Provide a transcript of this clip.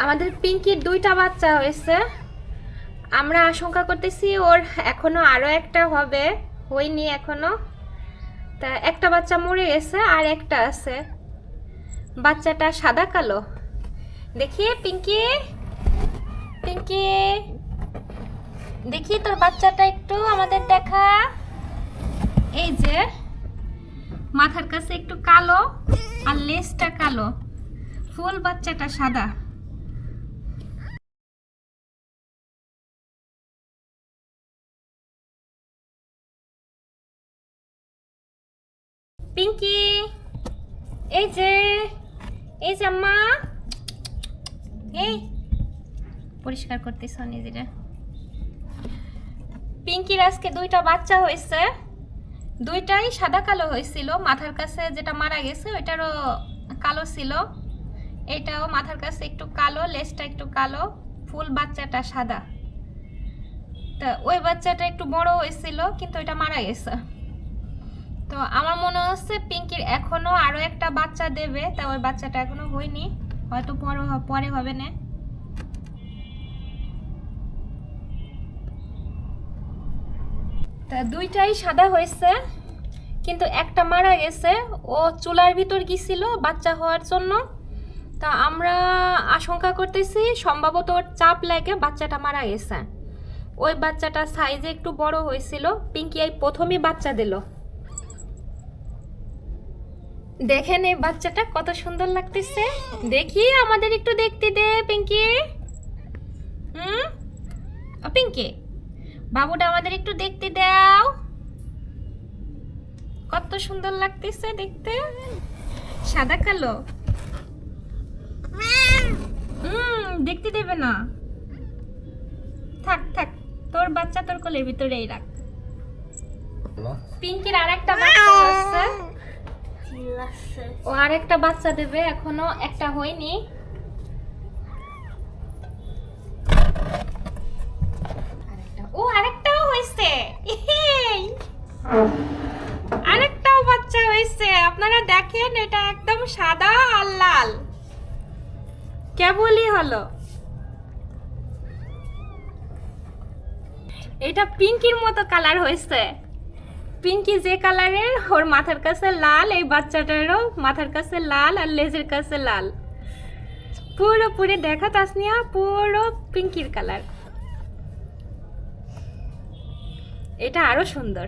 আমাদের পিঙ্কির 2টা বাচ্চা হয়েছে। আমরা আশঙ্কা করতেছি ওর এখনো আরো একটা হবে, হয়নি এখনো। তা একটা বাচ্চা মরে গেছে আর একটা আছে। বাচ্চাটা সাদা কালো। দেখি পিঙ্কি, পিঙ্কি দেখি তোর বাচ্চাটা একটু আমাদের দেখা। এই যে মাথার কাছে একটু কালো আর লেজটা কালো, ফুল বাচ্চাটা সাদা। পিঙ্কি এই যে, এই যে আম্মা, এই পরিষ্কার করতেছ নিজেরা। পিঙ্কির আজকে 2টা বাচ্চা হয়েছে, 2টাই সাদা কালো হয়েছিল। মাথার কাছে যেটা মারা গেছে ওইটারও কালো ছিল, এটাও মাথার কাছে একটু কালো, লেজটা একটু কালো, ফুল বাচ্চাটা সাদা। তা ওই বাচ্চাটা একটু বড় হয়েছিল কিন্তু ওইটা মারা গেছে। তো আমার মনে হচ্ছে পিঙ্কির এখনো আরো একটা বাচ্চা দেবে, তা ওই বাচ্চাটা এখনো হয়নি, হয়তো পরে হবে না। তা 2টাই সাদা হয়েছে কিন্তু একটা মারা গেছে। ও চুলার ভিতর গিয়েছিল বাচ্চা হওয়ার জন্য। তা আমরা আশঙ্কা করতেছি সম্ভবত ওর চাপ লাগে বাচ্চাটা মারা গেছে। ওই বাচ্চাটা সাইজে একটু বড় হয়েছিল। পিঙ্কি এই প্রথমই বাচ্চা দিল। দেখেন এই বাচ্চাটা কত সুন্দর লাগতেছে। দেখি আমাদের একটু দেখতে দে পিঙ্কি। ও পিঙ্কি, বাবুটা আমাদের একটু দেখতে দাও, কত সুন্দর লাগতেছে দেখতে, সাদা কালো। দেখতে দেবে না, থাক থাক, তোর বাচ্চা তোর কোলের ভিতরেই রাখ। পিঙ্কির আরেকটা বাচ্চা আছে, ও আরেকটা বাচ্চা দেবে, এখনো একটা হয়নি। ও আরেকটাও হয়েছে, আরেকটাও বাচ্চা হয়েছে। আপনারা দেখেন এটা একদম সাদা আর লাল, কেবলই হলো। এটা পিঙ্কির মতো কালার হয়েছে। পিঙ্কি যে কালারের, ওর মাথার কাছে লাল, এই বাচ্চাটারও মাথার কাছে লাল আর লেজের কাছে লাল। পুরোপুরি দেখা তাসনিয়া, পুরো পিঙ্কির কালার। এটা আরো সুন্দর।